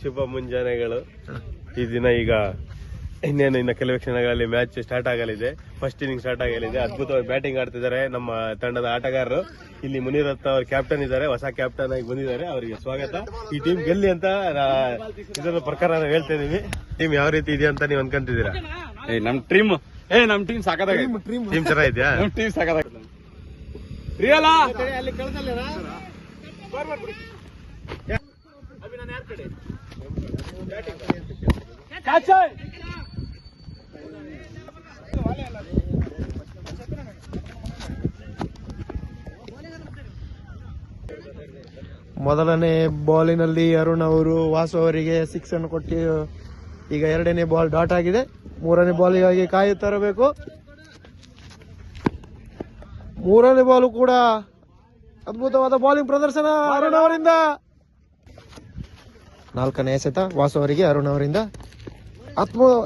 ಶುಭ ಮುಂಜಾನೆಗಳು. ಈ ದಿನ ಈಗ ಇನ್ನು ಕೆಲವೇ ಕ್ಷಣಗಳಲ್ಲಿ ಮ್ಯಾಚ್ ಸ್ಟಾರ್ಟ್ ಆಗಲಿದೆ. ಫಸ್ಟ್ ಇನ್ನಿಂಗ್ ಸ್ಟಾರ್ಟ್ ಆಗಲಿದೆ. ಅದ್ಭುತವಾಗಿ ಬ್ಯಾಟಿಂಗ್ ಆಡ್ತಿದ್ದಾರೆ ನಮ್ಮ ತಂಡದ ಆಟಗಾರರು. ಇಲ್ಲಿ ಮುನಿರತ್ನ ಅವರು ಕ್ಯಾಪ್ಟನ್ ಇದ್ದಾರೆ, ಹೊಸ ಕ್ಯಾಪ್ಟನ್ ಆಗಿ ಬಂದಿದ್ದಾರೆ. ಅವರಿಗೆ ಸ್ವಾಗತ. ಈ ಟೀಮ್ ಗೆಲ್ಲಿ ಅಂತ ಇದರ ಪ್ರಕಾರ ನಾವು ಹೇಳ್ತಾ ಇದೀವಿ. ಟೀಮ್ ಯಾವ ರೀತಿ ಇದೆ ಅಂತ ನೀವು ಅನ್ಕೊಂತಿದ್ದೀರಾ? ನಮ್ ಟೀಮ್ ಸಾಕಾದಾಗ ಟೀಮ್ ಚೆನ್ನಾಗಿದ್ಯಾ? ಟೀಮ್ ಸಾಕಾದಾಗ ಮೊದಲನೇ ಬಾಲಿನಲ್ಲಿ ಅರುಣ್ ಅವರು ವಾಸು ಅವರಿಗೆ 6 ಅನ್ನು ಕೊಟ್ಟು ಈಗ ಎರಡನೇ ಬಾಲ್ ಡಾಟ್ ಆಗಿದೆ. ಮೂರನೇ ಬಾಲಿಗಾಗಿ ಕಾಯುತ್ತಿರಬೇಕು. ಮೂರನೇ ಬಾಲು ಕೂಡ ಅದ್ಭುತವಾದ ಬಾಲಿಂಗ್ ಪ್ರದರ್ಶನ ಅರುಣ್ ಅವರಿಂದ. ನಾಲ್ಕನೇ ಎಸೆತ ವಾಸು ಅವರಿಗೆ ಅರುಣ್ ಅವರಿಂದ.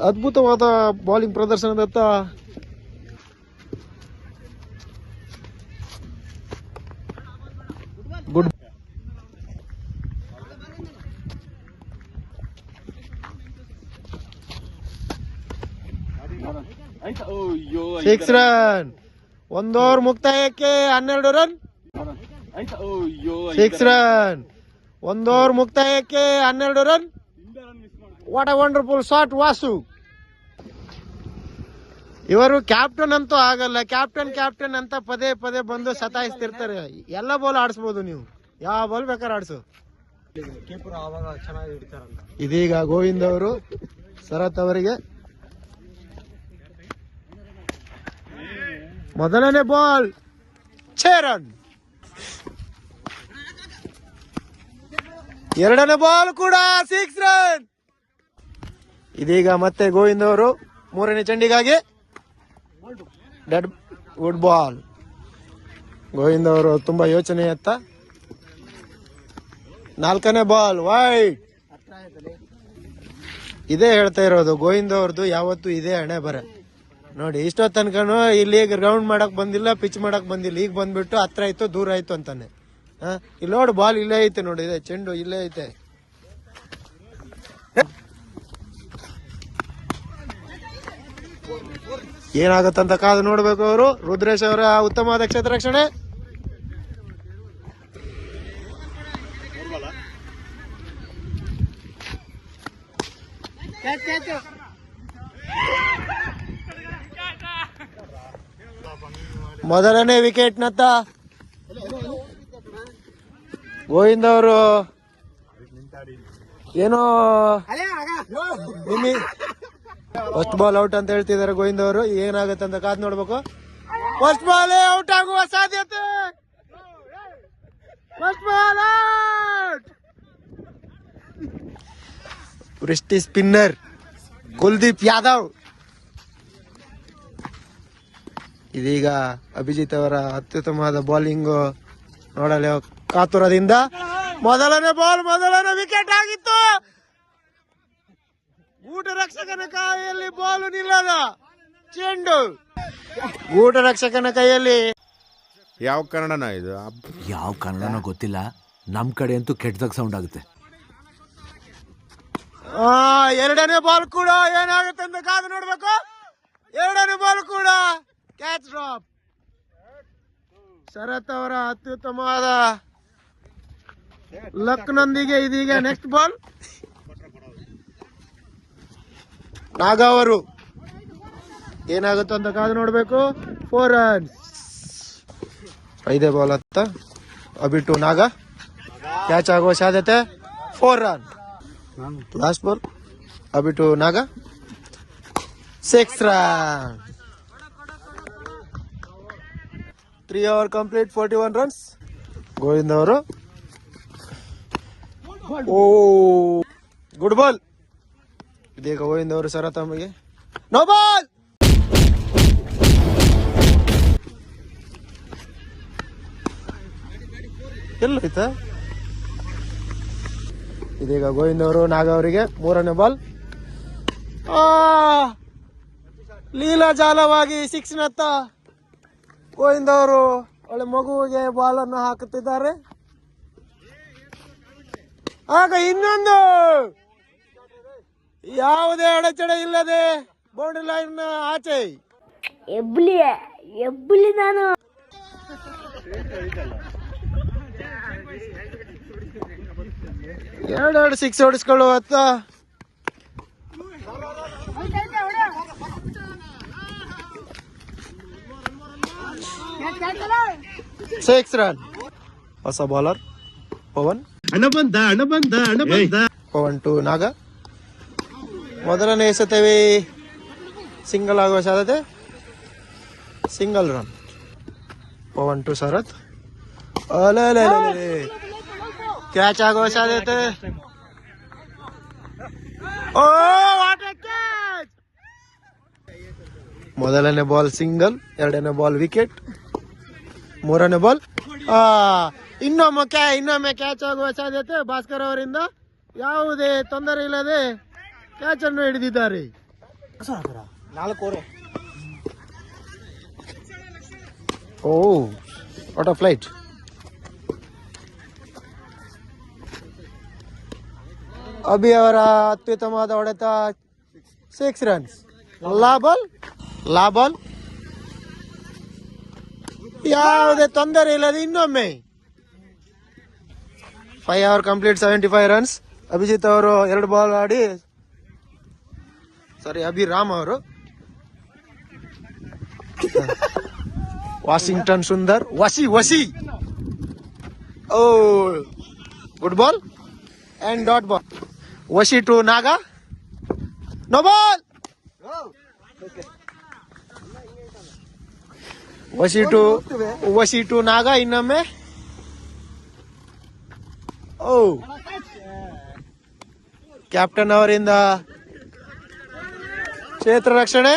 ಅದ್ಭುತವಾದ ಬಾಲಿಂಗ್ ಪ್ರದರ್ಶನದತ್ತ ಗುಡ್ 6 ರನ್. 1 ಓವರ್ ಮುಕ್ತಾಯಕ್ಕೆ 12 ರನ್. 6 ರನ್. 1 ಓವರ್ ಮುಕ್ತಾಯಕ್ಕೆ 12 run. What a wonderful shot Vasu. ಇವರು ಕ್ಯಾಪ್ಟನ್ ಅಂತೂ ಆಗಲ್ಲ. ಕ್ಯಾಪ್ಟನ್ ಅಂತ ಪದೇ ಪದೇ ಬಂದು ಸತಾಯಿಸ್ತಿರ್ತಾರೆ. ಎಲ್ಲ ಬಾಲ್ ಆಡಿಸಬಹುದು ನೀವು, ಯಾವ ಬಾಲ್ ಬೇಕಾದ್ರೆ ಆಡಿಸು. ಇದೀಗ ಗೋವಿಂದ್ ಅವರು ಶರತ್ ಅವರಿಗೆ ಮೊದಲನೇ ಬಾಲ್ 6 ರನ್. ಎರಡನೇ ಬಾಲ್ ಕೂಡ 6 ರನ್. ಇದೀಗ ಮತ್ತೆ ಗೋವಿಂದ್ ಅವರು ಮೂರನೇ ಚೆಂಡಿಗಾಗಿ ಡೆಡ್ ವುಡ್ ಬಾಲ್. ಗೋವಿಂದ್ ಅವರು ತುಂಬಾ ಯೋಚನೆ ಎತ್ತ. ನಾಲ್ಕನೇ ಬಾಲ್ ವೈಡ್. ಇದೇ ಹೇಳ್ತಾ ಇರೋದು ಗೋವಿಂದ್ ಅವ್ರದ್ದು ಯಾವತ್ತು ಇದೇ ಹಣೆ ಬರ. ನೋಡಿ ಇಷ್ಟೊತ್ತು ತನಕನು ಇಲ್ಲಿ ಗ್ರೌಂಡ್ ಮಾಡಕ್ ಬಂದಿಲ್ಲ, ಪಿಚ್ ಮಾಡಕ್ ಬಂದಿಲ್ಲ. ಈಗ ಬಂದ್ಬಿಟ್ಟು ಹತ್ರ ಆಯ್ತು ದೂರ ಆಯ್ತು ಅಂತಾನೆ. ಇಲ್ಲಿ ನೋಡಿ ಬಾಲ್ ಇಲ್ಲೇ ಐತೆ, ನೋಡಿ ಇದೆ ಚೆಂಡು ಇಲ್ಲೇ ಐತೆ. ಏನಾಗತ್ತಂತ ಕಾದು ನೋಡ್ಬೇಕು ಅವರು. ರುದ್ರೇಶ್ ಅವರ ಉತ್ತಮವಾದ ಕ್ಷೇತ್ರ ರಕ್ಷಣೆ. ಮೊದಲನೇ ವಿಕೆಟ್ ನತ್ತ ಗೋವಿಂದ್ ಅವರು ಏನೋ ಫಸ್ಟ್ ಬಾಲ್ ಔಟ್ ಅಂತ ಹೇಳ್ತಿದ್ದಾರೆ ಗೋವಿಂದ್ ಅವರು. ಏನಾಗುತ್ತೆ ಅಂತ ಕಾದ್ ನೋಡ್ಬೇಕು. ಫಸ್ಟ್ ಬಾಲ್ ಔಟ್ ಆಗುವ ಸಾಧ್ಯತೆ. First ball out. ವೃಷ್ಟಿ ಸ್ಪಿನ್ನರ್ ಕುಲ್ದೀಪ್ ಯಾದವ್. ಇದೀಗ ಅಭಿಜಿತ್ ಅವರ ಅತ್ಯುತ್ತಮವಾದ ಬೌಲಿಂಗ್ ನೋಡಲು ಕಾತುರದಿಂದ. ಮೊದಲನೇ ಬಾಲ್ ಮೊದಲನೇ ವಿಕೆಟ್ ಆಗಿತ್ತು. ಗೂಟ ರಕ್ಷಕನ ಕೈಯಲ್ಲಿ ಬಾಲು ನಿಲ್ಲದ ಚೆಂಡು. ಗೂಟ ರಕ್ಷಕನ ಕೈಯಲ್ಲಿ. ಯಾವ ಕನ್ನಡನ ಇದು? ಯಾವ ಕನ್ನಡನೋ ಗೊತ್ತಿಲ್ಲ, ನಮ್ ಕಡೆ ಅಂತೂ ಕೆಟ್ಟದಾಗ ಸೌಂಡ್ ಆಗುತ್ತೆ. ಎರಡನೇ ಬಾಲ್ ಕೂಡ ಏನಾಗುತ್ತೆ ಅಂತ ಕಾದು ನೋಡ್ಬೇಕು. ಎರಡನೇ ಬಾಲ್ ಕೂಡ ಕ್ಯಾಚ್ ಡ್ರಾಪ್. ಶರತ್ ಅವರ ಅತ್ಯುತ್ತಮವಾದ ಲಕ್ನೊಂದಿಗೆ ಇದೀಗ ನೆಕ್ಸ್ಟ್ ಬಾಲ್ ನಾಗ ಅವರು. ಏನಾಗುತ್ತೆ ಅಂತ ಕಾದು ನೋಡ್ಬೇಕು. 4 ರನ್ಸ್. 5ನೇ ಬಾಲ್ ಹತ್ತ ಅಬಿಟ್ಟು ನಾಗ ಕ್ಯಾಚ್ ಆಗುವ ಸಾಧ್ಯತೆ. 4 ರನ್. ಲಾಸ್ಟ್ ಬಾಲ್ ಅಬಿಟ್ಟು ನಾಗ 6 run. 3 over complete 41 runs. Govind ಅವರು ಗುಡ್ ಬಾಲ್. ಇದೀಗ ಗೋವಿಂದ್ ಅವರು ಸರತಮ್ಮಗೆ ನೋ ಬಾಲ್. ಎಲ್ಲೋಯ್ತಾ? ಇದೀಗ ಗೋವಿಂದ್ ಅವರು ನಾಗ ಅವರಿಗೆ 3ನೇ ಬಾಲ್. ಲೀಲಾಜಾಲವಾಗಿ 6 ನತ್ತ ಗೋವಿಂದ್ ಅವರು ಒಳ್ಳೆ ಮಗುವಿಗೆ ಬಾಲ್ ಅನ್ನು ಹಾಕುತ್ತಿದ್ದಾರೆ. ಆಗ ಇನ್ನೊಂದು ಯಾವುದೇ ಅಡಚಣೆ ಇಲ್ಲದೆ ಬೌಂಡ್ರಿ ಲೈನ್ ಆಚೆ. ಎಬ್ಬಲಿ ನಾನು ಎರಡೆರಡು ಸಿಕ್ಸ್ ಹೊಡಿಸ್ಕೊಳ್ಳುವತ್ತ. Six run. ಹೊಸ ಬೌಲರ್ ಪವನ್. ಪವನ್ ಟು ನಾಗ. ಮೊದಲನೇ ಎಸೆತವೇ ಸಿಂಗಲ್ ಆಗುವ ಸಾಧ್ಯತೆ. Single run. Pavan to Sharath. Catch ಆಗುವ ಸಾಧ್ಯತೆ. Oh what a catch! ಮೊದಲನೇ ಬಾಲ್ ಸಿಂಗಲ್, ಎರಡನೇ ಬಾಲ್ ವಿಕೆಟ್, ಮೂರನೇ ಬಾಲ್ ಇನ್ನೊಮ್ಮೆ ಕ್ಯಾಚ್ ಆಗುವ ಸಾಧ್ಯತೆ. ಭಾಸ್ಕರ್ ಅವರಿಂದ ಯಾವುದೇ ತೊಂದರೆ ಇಲ್ಲದೆ ಕ್ಯಾಚ್ ಅನ್ನು ಹಿಡಿದಿದ್ದಾರೆ. ಓ ವಾಟ್ ಅ ಫ್ಲೈಟ್. ಅಭಿ ಅವರ ಅತ್ಯುತ್ತಮವಾದ ಹೊಡೆತ. 6 ರನ್ಸ್. ಲಾಬಲ್ ಯಾವುದೇ ತೊಂದರೆ ಇಲ್ಲದೆ ಇನ್ನೊಮ್ಮೆ 5 ಓವರ್ ಕಂಪ್ಲೀಟ್ 75 ರನ್ಸ್. ಅಭಿಜಿತ್ ಅವರು 2 ಬಾಲ್ ಆಡಿ, ಅಭಿರಾಮ್ ಅವರು. Washington Sundar. Vasi oh good ball and dot ball. Vasi to Naga. No ball. Vasi to Naga ಇನ್ನೊಮ್ಮೆ. ಓ ಕ್ಯಾಪ್ಟನ್ ಅವರಿಂದ ಕ್ಷೇತ್ರ ರಕ್ಷಣೆ.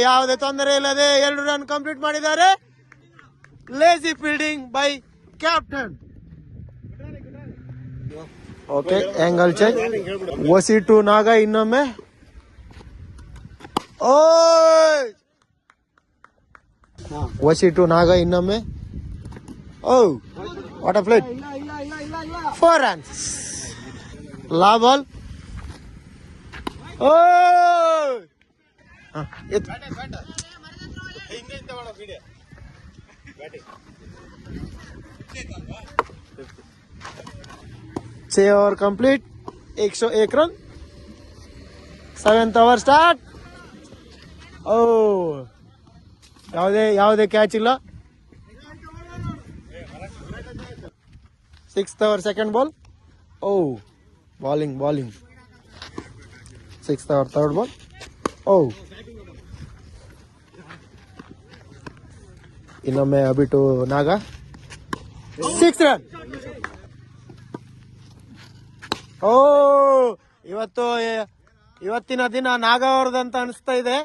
ಯಾವುದೇ ತೊಂದರೆ ಇಲ್ಲದೆ 2 ರನ್ ಕಂಪ್ಲೀಟ್ ಮಾಡಿದ್ದಾರೆ. Lazy fielding by captain. Okay angle check. Vasi to Naga ಇನ್ನೊಮ್ಮೆ. ಓ ವಸಿ ಟು ನಾಗ ಇನ್ನೊಮ್ಮೆ. Oh what a flight. 4 runs. ಲಾಬಲ್. ಓ छह over complete 101 run. 7th over start. Oh ಯಾವುದೇ ಕ್ಯಾಚ್ ಇಲ್ಲ. 6th over second ball. Oh bowling 6th over third ball. Oh ಇನ್ನೊಮ್ಮೆ ಅಬಿಟು ನಾಗ. 6 run. ಓ ಇವತ್ತಿನ ದಿನ ನಾಗ ಅವ್ರದಂತ ಅನಿಸ್ತಾ ಇದೆ.